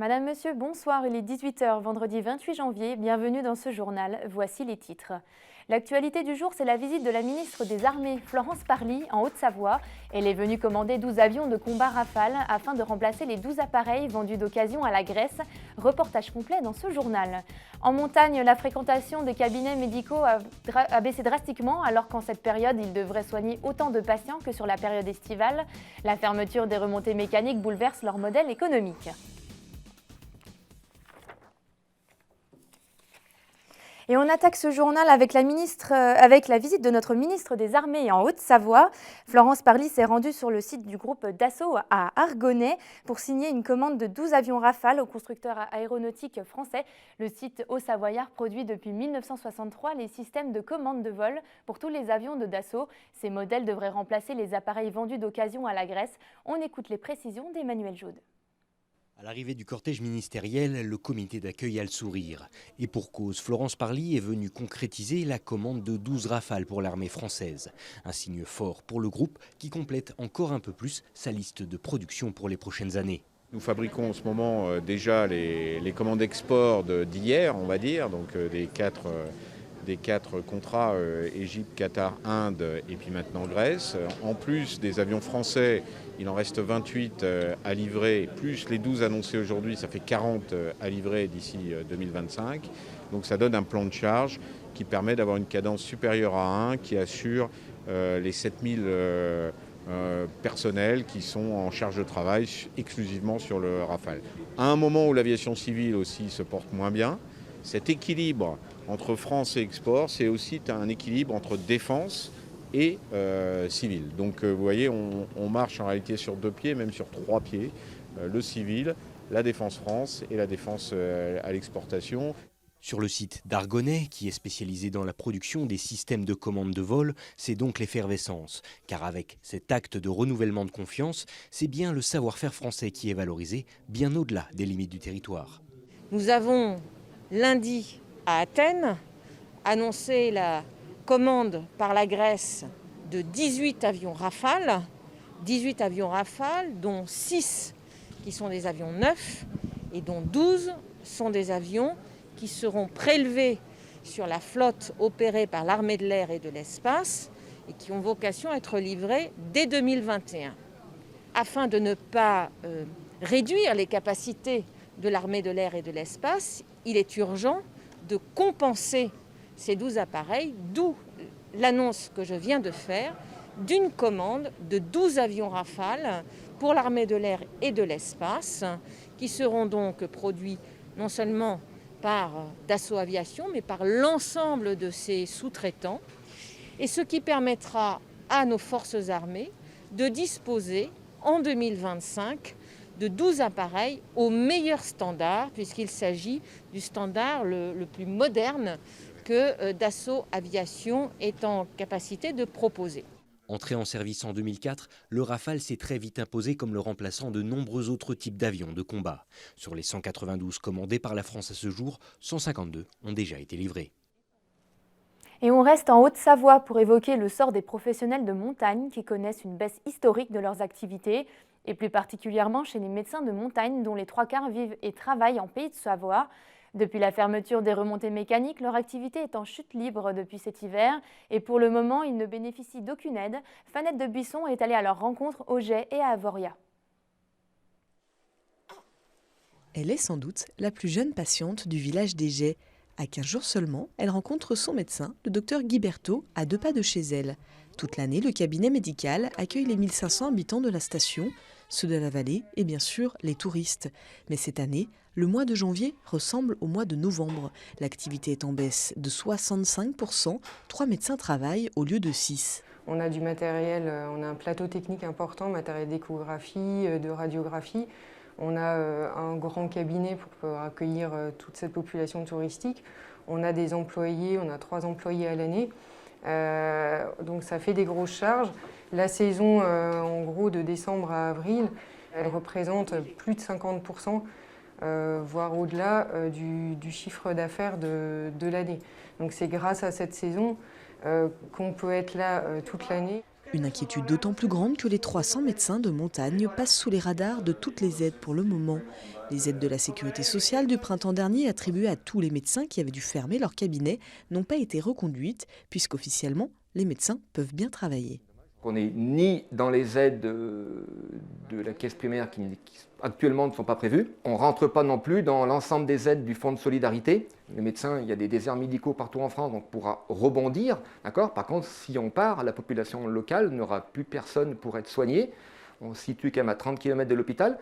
Madame, Monsieur, bonsoir, il est 18 h, vendredi 28 janvier, bienvenue dans ce journal, voici les titres. L'actualité du jour, c'est la visite de la ministre des Armées, Florence Parly, en Haute-Savoie. Elle est venue commander 12 avions de combat Rafale afin de remplacer les 12 appareils vendus d'occasion à la Grèce. Reportage complet dans ce journal. En montagne, la fréquentation des cabinets médicaux a baissé drastiquement alors qu'en cette période, ils devraient soigner autant de patients que sur la période estivale. La fermeture des remontées mécaniques bouleverse leur modèle économique. Et on attaque ce journal avec la visite de notre ministre des Armées en Haute-Savoie. Florence Parly s'est rendue sur le site du groupe Dassault à Argonay pour signer une commande de 12 avions Rafale au constructeur aéronautique français. Le site haut-savoyard produit depuis 1963 les systèmes de commande de vol pour tous les avions de Dassault. Ces modèles devraient remplacer les appareils vendus d'occasion à la Grèce. On écoute les précisions d'Emmanuel Jaude. À l'arrivée du cortège ministériel, le comité d'accueil a le sourire. Et pour cause, Florence Parly est venue concrétiser la commande de 12 Rafales pour l'armée française. Un signe fort pour le groupe qui complète encore un peu plus sa liste de production pour les prochaines années. Nous fabriquons en ce moment déjà les commandes export d'hier, on va dire, donc des quatre contrats Égypte, Qatar, Inde et puis maintenant Grèce. En plus des avions français, il en reste 28 à livrer, plus les 12 annoncés aujourd'hui, ça fait 40 à livrer d'ici 2025. Donc ça donne un plan de charge qui permet d'avoir une cadence supérieure à 1 qui assure les 7000 personnels qui sont en charge de travail exclusivement sur le Rafale. À un moment où l'aviation civile aussi se porte moins bien, cet équilibre entre France et export, c'est aussi un équilibre entre défense et civil. Donc vous voyez, on marche en réalité sur 2 pieds, même sur 3 pieds. Le civil, la défense France et la défense à l'exportation. Sur le site d'Argonay, qui est spécialisé dans la production des systèmes de commande de vol, c'est donc l'effervescence. Car avec cet acte de renouvellement de confiance, c'est bien le savoir-faire français qui est valorisé, bien au-delà des limites du territoire. Nous avons lundi à Athènes annoncé la commande par la Grèce de 18 avions Rafale, dont 6 qui sont des avions neufs et dont 12 sont des avions qui seront prélevés sur la flotte opérée par l'armée de l'air et de l'espace et qui ont vocation à être livrés dès 2021. Afin de ne pas réduire les capacités de l'armée de l'air et de l'espace, il est urgent de compenser ces 12 appareils, d'où l'annonce que je viens de faire d'une commande de 12 avions Rafale pour l'armée de l'air et de l'espace, qui seront donc produits non seulement par Dassault Aviation, mais par l'ensemble de ses sous-traitants, et ce qui permettra à nos forces armées de disposer en 2025 de 12 appareils au meilleur standard, puisqu'il s'agit du standard le plus moderne que Dassault Aviation est en capacité de proposer. Entré en service en 2004, le Rafale s'est très vite imposé comme le remplaçant de nombreux autres types d'avions de combat. Sur les 192 commandés par la France à ce jour, 152 ont déjà été livrés. Et on reste en Haute-Savoie pour évoquer le sort des professionnels de montagne qui connaissent une baisse historique de leurs activités, et plus particulièrement chez les médecins de montagne dont les 3/4 vivent et travaillent en Pays de Savoie. Depuis la fermeture des remontées mécaniques, leur activité est en chute libre depuis cet hiver et pour le moment, ils ne bénéficient d'aucune aide. Fanette de Buisson est allée à leur rencontre au Jet et à Avoria. Elle est sans doute la plus jeune patiente du village des Jets. À 15 jours seulement, elle rencontre son médecin, le docteur Guy Berthaud, à 2 pas de chez elle. Toute l'année, le cabinet médical accueille les 1500 habitants de la station, ceux de la vallée et bien sûr les touristes. Mais cette année, le mois de janvier ressemble au mois de novembre. L'activité est en baisse de 65%. 3 médecins travaillent au lieu de 6. On a du matériel, on a un plateau technique important, matériel d'échographie, de radiographie. On a un grand cabinet pour pouvoir accueillir toute cette population touristique. On a des employés, on a 3 employés à l'année. Donc ça fait des grosses charges. La saison, en gros, de décembre à avril, elle représente plus de 50%, voire au-delà du chiffre d'affaires de l'année. Donc c'est grâce à cette saison qu'on peut être là toute l'année. Une inquiétude d'autant plus grande que les 300 médecins de montagne passent sous les radars de toutes les aides pour le moment. Les aides de la sécurité sociale du printemps dernier attribuées à tous les médecins qui avaient dû fermer leur cabinet n'ont pas été reconduites puisqu'officiellement, les médecins peuvent bien travailler. On n'est ni dans les aides de la caisse primaire qui actuellement ne sont pas prévues. On ne rentre pas non plus dans l'ensemble des aides du fonds de solidarité. Les médecins, il y a des déserts médicaux partout en France, donc on pourra rebondir. Par contre, si on part, la population locale n'aura plus personne pour être soignée. On se situe quand même à 30 km de l'hôpital.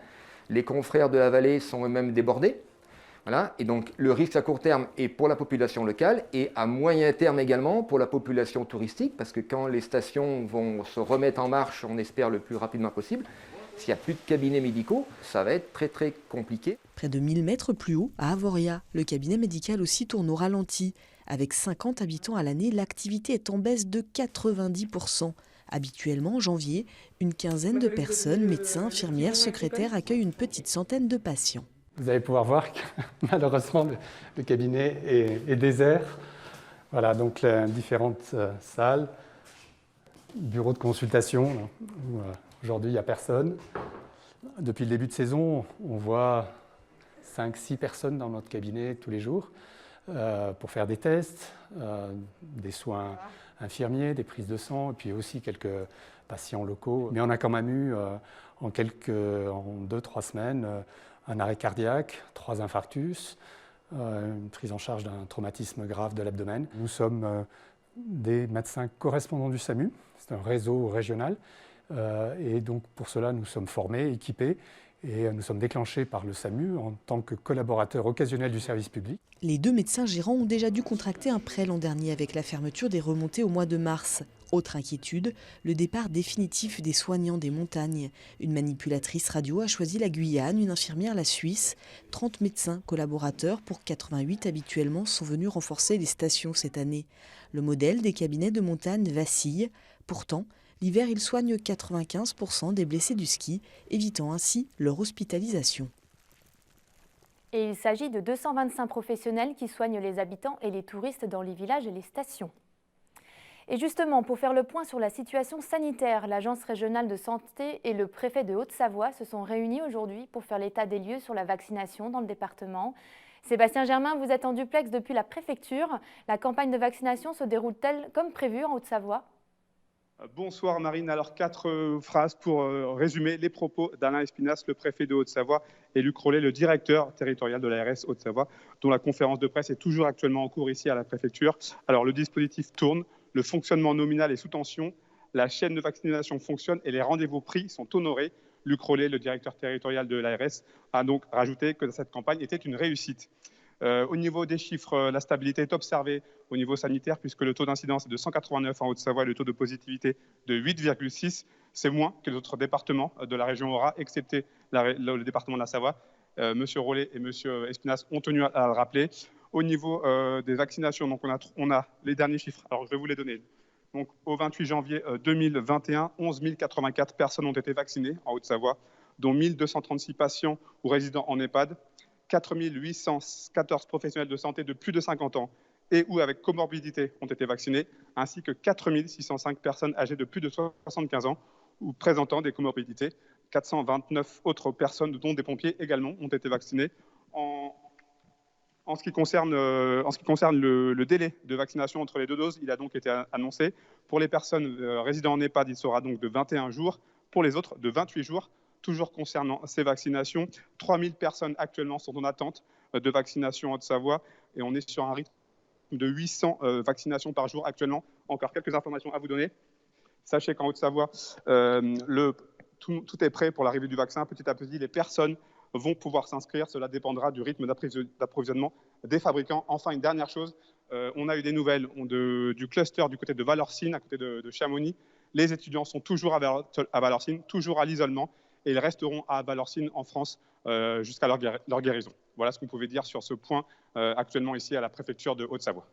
Les confrères de la vallée sont eux-mêmes débordés. Voilà. Et donc le risque à court terme est pour la population locale et à moyen terme également pour la population touristique, parce que quand les stations vont se remettre en marche, on espère le plus rapidement possible, s'il n'y a plus de cabinets médicaux, ça va être très très compliqué. Près de 1000 mètres plus haut, à Avoria, le cabinet médical aussi tourne au ralenti. Avec 50 habitants à l'année, l'activité est en baisse de 90%. Habituellement, en janvier, une quinzaine de personnes, médecins, infirmières, secrétaires, accueillent une petite centaine de patients. Vous allez pouvoir voir que malheureusement le cabinet est désert. Voilà, donc les différentes salles, bureaux de consultation, où aujourd'hui il n'y a personne. Depuis le début de saison, on voit 5-6 personnes dans notre cabinet tous les jours pour faire des tests, des soins infirmiers, des prises de sang, et puis aussi quelques patients locaux. Mais on a quand même eu en 2-3 semaines un arrêt cardiaque, 3 infarctus, une prise en charge d'un traumatisme grave de l'abdomen. Nous sommes des médecins correspondants du SAMU, c'est un réseau régional, et donc pour cela nous sommes formés, équipés, et nous sommes déclenchés par le SAMU en tant que collaborateurs occasionnels du service public. Les 2 médecins gérants ont déjà dû contracter un prêt l'an dernier avec la fermeture des remontées au mois de mars. Autre inquiétude, le départ définitif des soignants des montagnes. Une manipulatrice radio a choisi la Guyane, une infirmière la Suisse. 30 médecins collaborateurs pour 88 habituellement sont venus renforcer les stations cette année. Le modèle des cabinets de montagne vacille. Pourtant, l'hiver, ils soignent 95% des blessés du ski, évitant ainsi leur hospitalisation. Et il s'agit de 225 professionnels qui soignent les habitants et les touristes dans les villages et les stations. Et justement, pour faire le point sur la situation sanitaire, l'Agence régionale de santé et le préfet de Haute-Savoie se sont réunis aujourd'hui pour faire l'état des lieux sur la vaccination dans le département. Sébastien Germain, vous êtes en duplex depuis la préfecture. La campagne de vaccination se déroule-t-elle comme prévu en Haute-Savoie ? Bonsoir Marine, alors 4 phrases pour résumer les propos d'Alain Espinasse, le préfet de Haute-Savoie, et Luc Rollet, le directeur territorial de l'ARS Haute-Savoie, dont la conférence de presse est toujours actuellement en cours ici à la préfecture. Alors le dispositif tourne, le fonctionnement nominal est sous tension, la chaîne de vaccination fonctionne et les rendez-vous pris sont honorés. Luc Rollet, le directeur territorial de l'ARS, a donc rajouté que cette campagne était une réussite. Au niveau des chiffres, la stabilité est observée au niveau sanitaire puisque le taux d'incidence est de 189 en Haute-Savoie et le taux de positivité de 8,6. C'est moins que les autres départements de la région Aura, excepté le département de la Savoie. Monsieur Rollet et monsieur Espinasse ont tenu à le rappeler. Au niveau des vaccinations, donc on a les derniers chiffres. Alors je vais vous les donner. Donc, au 28 janvier 2021, 11 084 personnes ont été vaccinées en Haute-Savoie, dont 1 236 patients ou résidents en EHPAD, 4 814 professionnels de santé de plus de 50 ans et ou avec comorbidité ont été vaccinés, ainsi que 4 605 personnes âgées de plus de 75 ans ou présentant des comorbidités. 429 autres personnes, dont des pompiers également, ont été vaccinées. En ce qui concerne le délai de vaccination entre les 2 doses, il a donc été annoncé. Pour les personnes résidant en EHPAD, il sera donc de 21 jours. Pour les autres, de 28 jours. Toujours concernant ces vaccinations, 3000 personnes actuellement sont en attente de vaccination en Haute-Savoie et on est sur un rythme de 800 vaccinations par jour actuellement. Encore quelques informations à vous donner. Sachez qu'en Haute-Savoie, tout est prêt pour l'arrivée du vaccin. Petit à petit, les personnes vont pouvoir s'inscrire. Cela dépendra du rythme d'approvisionnement des fabricants. Enfin, une dernière chose, on a eu des nouvelles du cluster du côté de Valorcine, à côté de Chamonix. Les étudiants sont toujours à Valorcine, toujours à l'isolement. Et ils resteront à Valorcine en France jusqu'à leur guérison. Voilà ce qu'on pouvait dire sur ce point actuellement ici à la préfecture de Haute-Savoie.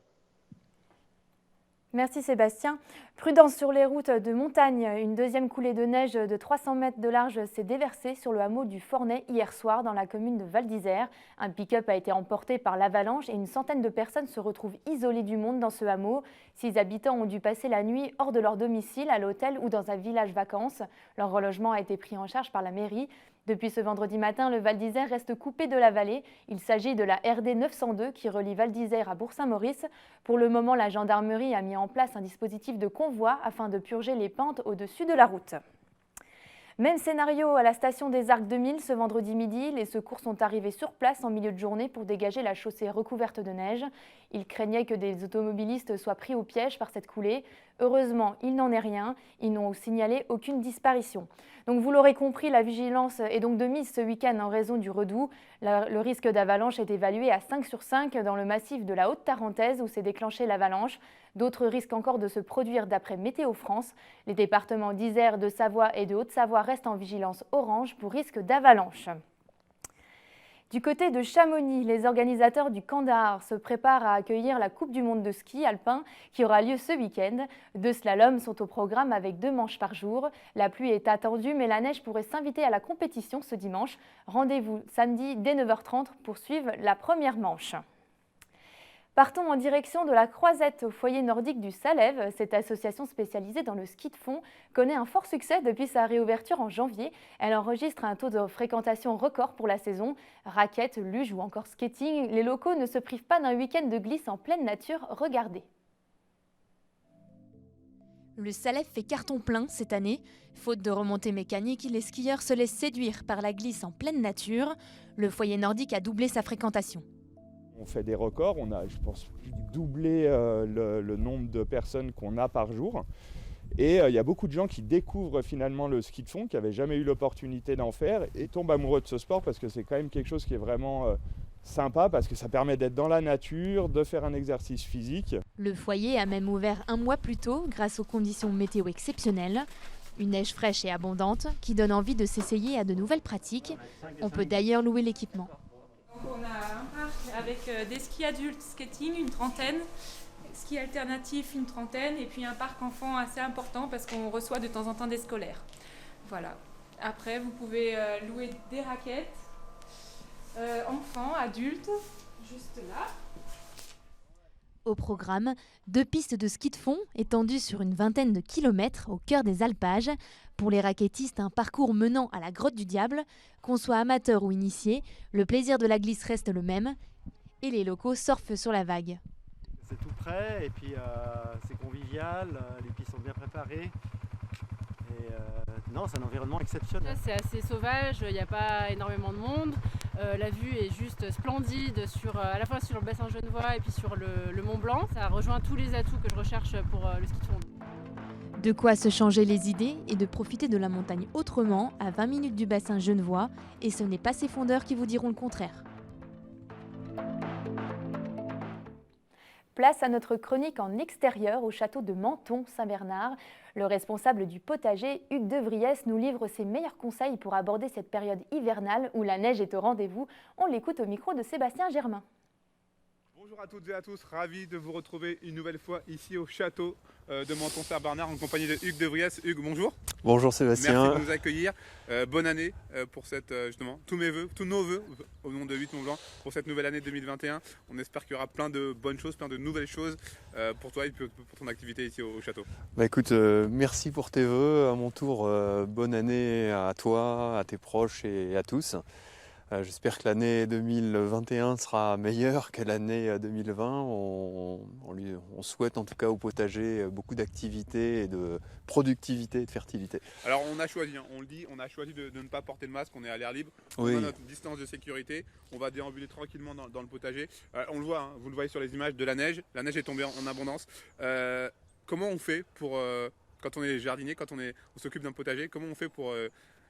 Merci Sébastien. Prudence sur les routes de montagne. Une deuxième coulée de neige de 300 mètres de large s'est déversée sur le hameau du Fornay hier soir dans la commune de Val d'Isère. Un pick-up a été emporté par l'avalanche et une centaine de personnes se retrouvent isolées du monde dans ce hameau. 6 habitants ont dû passer la nuit hors de leur domicile, à l'hôtel ou dans un village vacances. Leur relogement a été pris en charge par la mairie. Depuis ce vendredi matin, le Val d'Isère reste coupé de la vallée. Il s'agit de la RD 902 qui relie Val d'Isère à Bourg-Saint-Maurice. Pour le moment, la gendarmerie a mis en place un dispositif de convoi afin de purger les pentes au-dessus de la route. Même scénario à la station des Arcs 2000 ce vendredi midi. Les secours sont arrivés sur place en milieu de journée pour dégager la chaussée recouverte de neige. Ils craignaient que des automobilistes soient pris au piège par cette coulée. Heureusement, il n'en est rien. Ils n'ont signalé aucune disparition. Donc vous l'aurez compris, la vigilance est donc de mise ce week-end en raison du redoux. Le risque d'avalanche est évalué à 5 sur 5 dans le massif de la Haute-Tarentaise où s'est déclenchée l'avalanche. D'autres risquent encore de se produire d'après Météo France. Les départements d'Isère, de Savoie et de Haute-Savoie restent en vigilance orange pour risque d'avalanche. Du côté de Chamonix, les organisateurs du Kandahar se préparent à accueillir la Coupe du monde de ski alpin qui aura lieu ce week-end. 2 slaloms sont au programme avec 2 manches par jour. La pluie est attendue, mais la neige pourrait s'inviter à la compétition ce dimanche. Rendez-vous samedi dès 9h30 pour suivre la première manche. Partons en direction de la Croisette au foyer nordique du Salève. Cette association spécialisée dans le ski de fond connaît un fort succès depuis sa réouverture en janvier. Elle enregistre un taux de fréquentation record pour la saison. Raquettes, luge ou encore skating, les locaux ne se privent pas d'un week-end de glisse en pleine nature. Regardez. Le Salève fait carton plein cette année. Faute de remontée mécanique, les skieurs se laissent séduire par la glisse en pleine nature. Le foyer nordique a doublé sa fréquentation. On fait des records, on a, je pense, doublé le nombre de personnes qu'on a par jour. Et il y a beaucoup de gens qui découvrent finalement le ski de fond, qui n'avaient jamais eu l'opportunité d'en faire et tombent amoureux de ce sport parce que c'est quand même quelque chose qui est vraiment sympa parce que ça permet d'être dans la nature, de faire un exercice physique. Le foyer a même ouvert un mois plus tôt grâce aux conditions météo exceptionnelles. Une neige fraîche et abondante qui donne envie de s'essayer à de nouvelles pratiques. On peut d'ailleurs louer l'équipement. On a un parc avec des skis adultes, skating, une trentaine, ski alternatif, une trentaine, et puis un parc enfant assez important parce qu'on reçoit de temps en temps des scolaires. Voilà. Après, vous pouvez louer des raquettes, enfants, adultes, juste là. Au programme, 2 pistes de ski de fond étendues sur une vingtaine de kilomètres au cœur des alpages. Pour les raquettistes, un parcours menant à la grotte du diable. Qu'on soit amateur ou initié, le plaisir de la glisse reste le même et les locaux surfent sur la vague. C'est tout prêt et puis c'est convivial, les pistes sont bien préparées. Et non, c'est un environnement exceptionnel. C'est assez sauvage, il n'y a pas énormément de monde. La vue est juste splendide, à la fois sur le bassin genevois et puis sur le Mont Blanc. Ça rejoint tous les atouts que je recherche pour le ski de fond. De quoi se changer les idées et de profiter de la montagne autrement, à 20 minutes du bassin genevois. Et ce n'est pas ces fondeurs qui vous diront le contraire. Place à notre chronique en extérieur au château de Menton-Saint-Bernard. Le responsable du potager, Hugues de Vries, nous livre ses meilleurs conseils pour aborder cette période hivernale où la neige est au rendez-vous. On l'écoute au micro de Sébastien Germain. Bonjour à toutes et à tous, ravi de vous retrouver une nouvelle fois ici au château de Menton-Saint-Bernard en compagnie de Hugues de Vries. Hugues, bonjour. Bonjour Sébastien. Merci de nous accueillir. Bonne année pour cette, justement, tous nos vœux au nom de 8 Mont Blanc pour cette nouvelle année 2021. On espère qu'il y aura plein de bonnes choses, plein de nouvelles choses pour toi et pour ton activité ici au château. Bah écoute, merci pour tes vœux. À mon tour, bonne année à toi, à tes proches et à tous. J'espère que l'année 2021 sera meilleure que l'année 2020. On souhaite en tout cas au potager beaucoup d'activité et de productivité et de fertilité. Alors on a choisi, hein, on le dit, on a choisi de ne pas porter le masque, on est à l'air libre, oui. On a notre distance de sécurité, on va déambuler tranquillement dans le potager. On le voit, hein, vous le voyez sur les images de la neige est tombée en abondance. Comment on fait pour, quand on est jardinier, quand on s'occupe d'un potager, comment on fait pour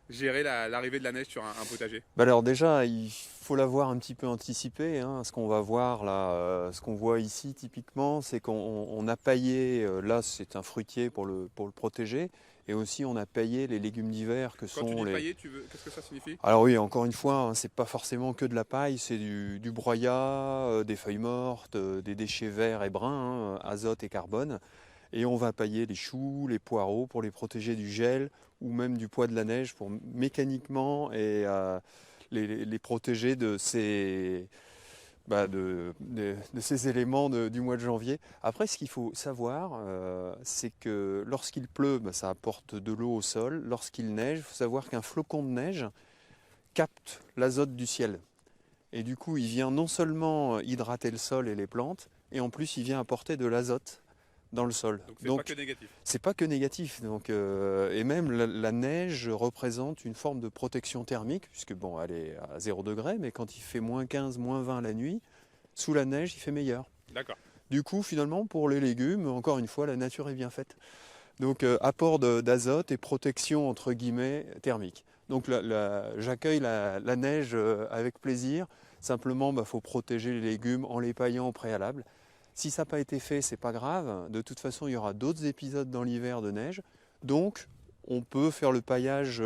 gérer l'arrivée de la neige sur un potager? Bah alors déjà, il faut l'avoir un petit peu anticipé. Hein. Ce qu'on va voir là, ce qu'on voit ici typiquement, c'est qu'on a paillé, là c'est un fruitier pour le protéger, et aussi on a paillé les légumes d'hiver que Quand sont tu dis les... pailler, qu'est-ce que ça signifie? Alors oui, encore une fois, hein, c'est pas forcément que de la paille, c'est du broyat, des feuilles mortes, des déchets verts et bruns, hein, azote et carbone. Et on va pailler les choux, les poireaux pour les protéger du gel ou même du poids de la neige pour mécaniquement et les protéger de ces de ces éléments du mois de janvier. Après, ce qu'il faut savoir, c'est que lorsqu'il pleut, ça apporte de l'eau au sol. Lorsqu'il neige, il faut savoir qu'un flocon de neige capte l'azote du ciel. Et du coup, il vient non seulement hydrater le sol et les plantes, et en plus, il vient apporter de l'azote dans le sol. Donc c'est pas que négatif. C'est pas que négatif. Donc, et même la neige représente une forme de protection thermique, puisque bon, elle est à 0 degré, mais quand il fait moins 15, moins 20 la nuit, sous la neige, il fait meilleur. D'accord. Du coup, finalement, pour les légumes, encore une fois, la nature est bien faite. Donc, apport d'azote et protection, entre guillemets, thermique. Donc, j'accueille la neige avec plaisir. Simplement, faut protéger les légumes en les paillant au préalable. Si ça n'a pas été fait, c'est pas grave. De toute façon, il y aura d'autres épisodes dans l'hiver de neige. Donc, on peut faire le paillage.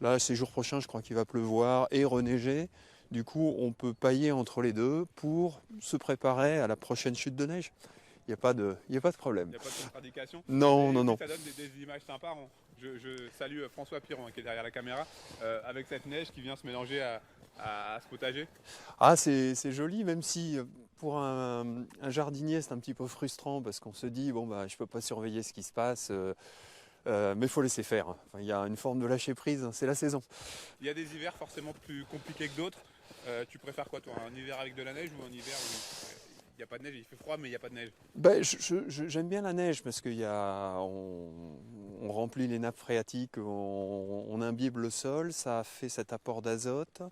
Là, ces jours prochains, je crois qu'il va pleuvoir et reneiger. Du coup, on peut pailler entre les deux pour se préparer à la prochaine chute de neige. Il n'y a pas de problème. Il n'y a pas de contre-indication. Non, non, non. Ça donne des images sympas. Je salue François Piron qui est derrière la caméra, avec cette neige qui vient se mélanger à ce potager. Ah, c'est joli, même si pour un jardinier c'est un petit peu frustrant parce qu'on se dit, bon, je ne peux pas surveiller ce qui se passe, mais il faut laisser faire. Enfin, il y a une forme de lâcher prise, c'est la saison. Il y a des hivers forcément plus compliqués que d'autres. Tu préfères quoi, toi, un hiver avec de la neige ou un hiver où il n'y a pas de neige, il fait froid mais il n'y a pas de neige? J'aime bien la neige parce qu'on remplit les nappes phréatiques, on imbibe le sol, ça fait cet apport d'azote.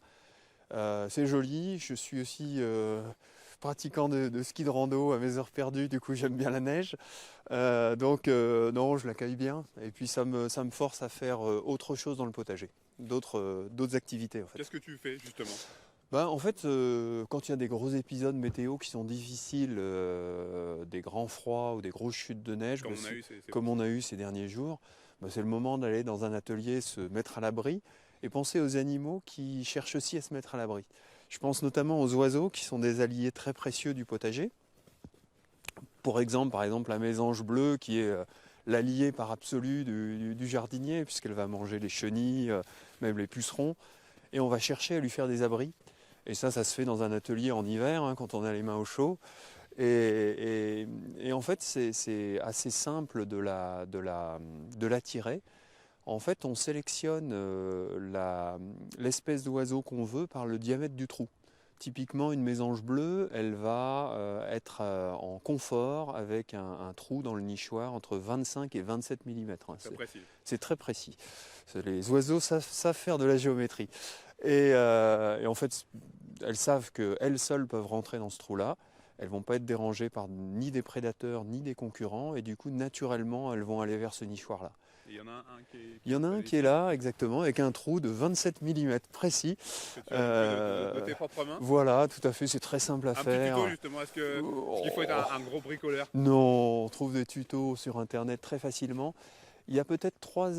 C'est joli, je suis aussi pratiquant de ski de rando à mes heures perdues, du coup j'aime bien la neige. Donc non, je l'accueille bien et puis ça me force à faire autre chose dans le potager, d'autres activités en fait. Qu'est-ce que tu fais justement? En fait, quand il y a des gros épisodes météo qui sont difficiles, des grands froids ou des grosses chutes de neige, comme on a eu ces derniers jours, c'est le moment d'aller dans un atelier se mettre à l'abri et penser aux animaux qui cherchent aussi à se mettre à l'abri. Je pense notamment aux oiseaux qui sont des alliés très précieux du potager. Par exemple, la mésange bleue qui est l'allié par absolu du jardinier puisqu'elle va manger les chenilles, même les pucerons. Et on va chercher à lui faire des abris. Et ça se fait dans un atelier en hiver, quand on a les mains au chaud. Et en fait, c'est assez simple de l'attirer. En fait, on sélectionne l'espèce d'oiseau qu'on veut par le diamètre du trou. Typiquement, une mésange bleue, elle va être en confort avec un trou dans le nichoir entre 25 et 27 mm. C'est très précis. Les oiseaux savent faire de la géométrie. Et en fait, elles savent qu'elles seules peuvent rentrer dans ce trou-là. Elles ne vont pas être dérangées par ni des prédateurs ni des concurrents. Et du coup, naturellement, elles vont aller vers ce nichoir-là. Il y en a un Il y en a un qui est là, exactement, avec un trou de 27 mm précis. De tes propres mains? Voilà, tout à fait, c'est très simple à faire. Un petit tuto justement, est-ce qu'il faut être un gros bricoleur? Non, on trouve des tutos sur Internet très facilement. Il y a peut-être 3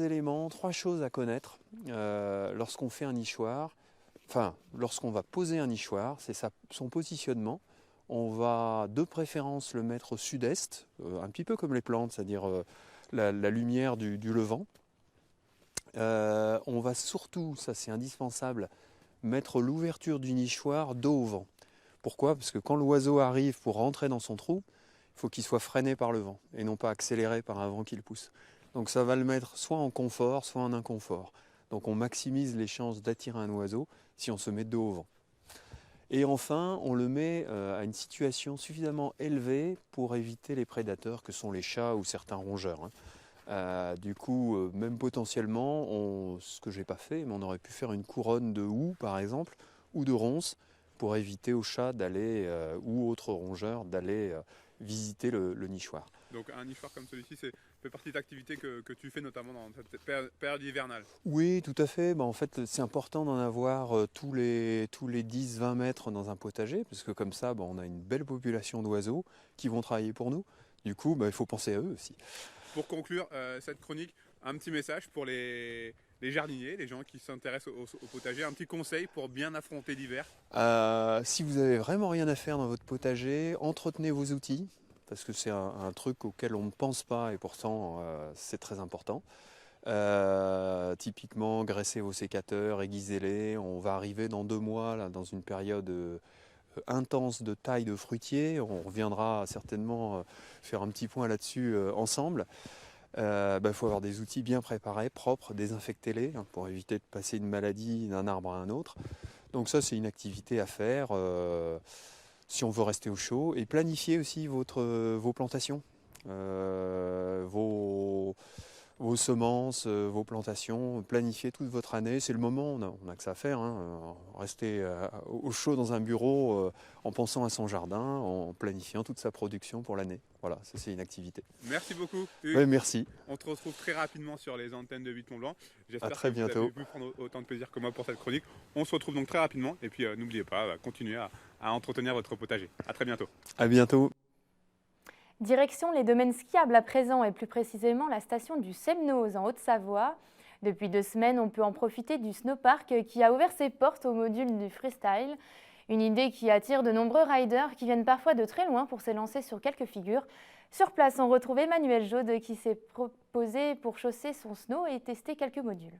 choses à connaître lorsqu'on fait un nichoir. Enfin, lorsqu'on va poser un nichoir, c'est son positionnement. On va de préférence le mettre au sud-est, un petit peu comme les plantes, c'est-à-dire la lumière du levant. On va surtout, ça c'est indispensable, mettre l'ouverture du nichoir dos au vent. Pourquoi? Parce que quand l'oiseau arrive pour rentrer dans son trou, il faut qu'il soit freiné par le vent et non pas accéléré par un vent qui le pousse. Donc ça va le mettre soit en confort, soit en inconfort. Donc on maximise les chances d'attirer un oiseau si on se met dos au vent. Et enfin, on le met à une situation suffisamment élevée pour éviter les prédateurs que sont les chats ou certains rongeurs. Du coup, même potentiellement, ce que je n'ai pas fait, mais on aurait pu faire une couronne de houx par exemple, ou de ronces, pour éviter aux chats d'aller, ou autres rongeurs, d'aller visiter le nichoir. Donc un nichoir comme celui-ci, fait partie d'activités que tu fais notamment dans cette période hivernale? Oui, tout à fait. En fait, c'est important d'en avoir tous les 10-20 mètres dans un potager, parce que comme ça, on a une belle population d'oiseaux qui vont travailler pour nous. Du coup, il faut penser à eux aussi. Pour conclure cette chronique, un petit message pour les jardiniers, les gens qui s'intéressent au potager, un petit conseil pour bien affronter l'hiver? Si vous n'avez vraiment rien à faire dans votre potager, entretenez vos outils. Parce que c'est un truc auquel on ne pense pas et pourtant c'est très important. Typiquement, graissez vos sécateurs, aiguisez-les. On va arriver dans 2 mois là, dans une période intense de taille de fruitier. On reviendra certainement faire un petit point là-dessus ensemble. Il faut avoir des outils bien préparés, propres, désinfectez-les pour éviter de passer une maladie d'un arbre à un autre. Donc ça, c'est une activité à faire si on veut rester au chaud. Et planifier aussi vos plantations, vos semences, vos plantations, planifier toute votre année. C'est le moment, on n'a que ça à faire. Rester au chaud dans un bureau en pensant à son jardin, en planifiant toute sa production pour l'année. Voilà, ça c'est une activité. Merci beaucoup. Oui, merci. On te retrouve très rapidement sur les antennes de 8 Mont-Blanc. J'espère très que bientôt. vous avez pu prendre autant de plaisir que moi pour cette chronique. On se retrouve donc très rapidement. Et puis n'oubliez pas, continuez à entretenir votre potager. À très bientôt. À bientôt. Direction les domaines skiables à présent et plus précisément la station du Semnoz en Haute-Savoie. Depuis 2 semaines, on peut en profiter du snowpark qui a ouvert ses portes au module du freestyle. Une idée qui attire de nombreux riders qui viennent parfois de très loin pour s'élancer sur quelques figures. Sur place, on retrouve Emmanuel Jaude qui s'est proposé pour chausser son snow et tester quelques modules.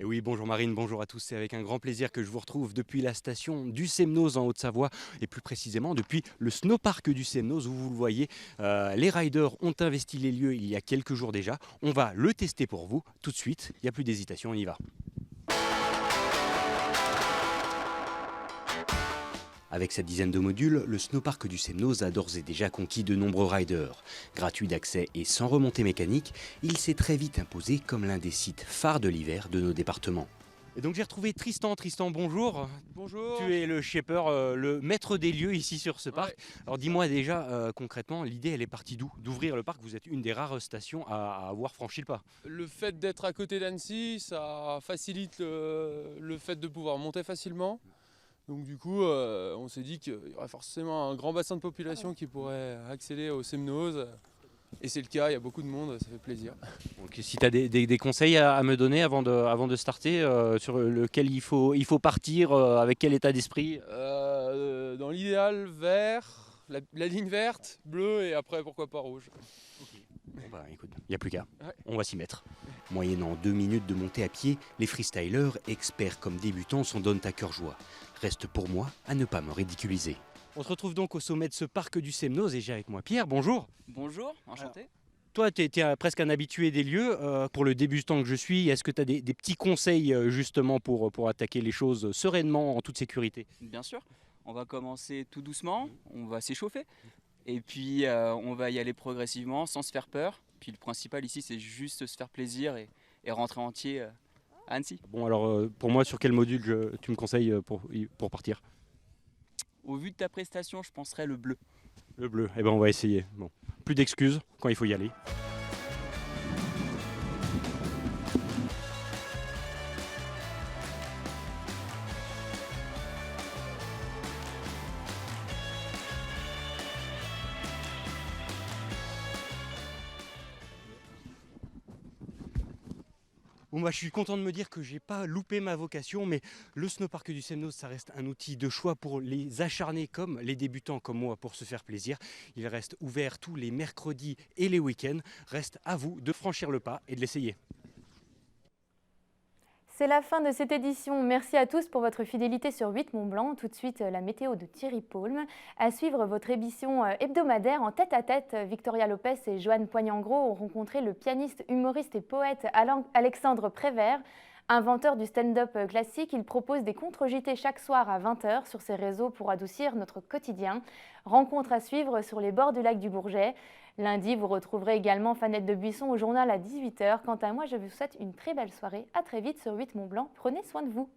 Et oui, bonjour Marine, bonjour à tous. C'est avec un grand plaisir que je vous retrouve depuis la station du Semnoz en Haute-Savoie et plus précisément depuis le snowpark du Semnoz où vous le voyez, les riders ont investi les lieux il y a quelques jours déjà. On va le tester pour vous tout de suite. Il n'y a plus d'hésitation, on y va. Avec sa dizaine de modules, le snowpark du Semnoz a d'ores et déjà conquis de nombreux riders. Gratuit d'accès et sans remontée mécanique, il s'est très vite imposé comme l'un des sites phares de l'hiver de nos départements. Et donc j'ai retrouvé Tristan. Tristan, bonjour. Bonjour. Tu es le shaper, le maître des lieux ici sur ce parc. Ouais. Alors dis-moi déjà concrètement, l'idée elle est partie d'où? D'ouvrir le parc, vous êtes une des rares stations à avoir franchi le pas. Le fait d'être à côté d'Annecy, ça facilite le fait de pouvoir monter facilement. Donc du coup, on s'est dit qu'il y aurait forcément un grand bassin de population qui pourrait accéder au Semnoz. Et c'est le cas, il y a beaucoup de monde, ça fait plaisir. Donc, si tu as des conseils à me donner avant de starter, sur lequel il faut partir, avec quel état d'esprit? Dans l'idéal, vert, la ligne verte, bleue et après pourquoi pas rouge. Okay. Bon bah écoute, il n'y a plus qu'à, on va s'y mettre. Moyennant 2 minutes de montée à pied, les freestylers, experts comme débutants, s'en donnent à cœur joie. Reste pour moi à ne pas me ridiculiser. On se retrouve donc au sommet de ce parc du Semnoz et j'ai avec moi Pierre, bonjour. Bonjour, enchanté. Alors, toi, tu es presque un habitué des lieux. Pour le débutant que je suis, est-ce que tu as des petits conseils justement pour attaquer les choses sereinement, en toute sécurité? Bien sûr, on va commencer tout doucement, on va s'échauffer. Et puis on va y aller progressivement, sans se faire peur. Puis le principal ici, c'est juste se faire plaisir et rentrer entier à Annecy. Bon alors, pour moi, sur quel module tu me conseilles pour partir? Au vu de ta prestation, je penserais le bleu. Le bleu, eh ben on va essayer. Bon, plus d'excuses quand il faut y aller. Bon bah, je suis content de me dire que j'ai pas loupé ma vocation, mais le snowpark du Semnoz, ça reste un outil de choix pour les acharnés comme les débutants comme moi pour se faire plaisir. Il reste ouvert tous les mercredis et les week-ends. Reste à vous de franchir le pas et de l'essayer. C'est la fin de cette édition. Merci à tous pour votre fidélité sur 8 Mont-Blanc. Tout de suite, la météo de Thierry Paulme. À suivre votre émission hebdomadaire en tête-à-tête. Victoria Lopez et Joanne Poignangros ont rencontré le pianiste, humoriste et poète Alexandre Prévert. Inventeur du stand-up classique, il propose des contre-JT chaque soir à 20h sur ses réseaux pour adoucir notre quotidien. Rencontre à suivre sur les bords du lac du Bourget. Lundi, vous retrouverez également Fanette de Buisson au journal à 18h. Quant à moi, je vous souhaite une très belle soirée. À très vite sur 8 Mont-Blanc. Prenez soin de vous.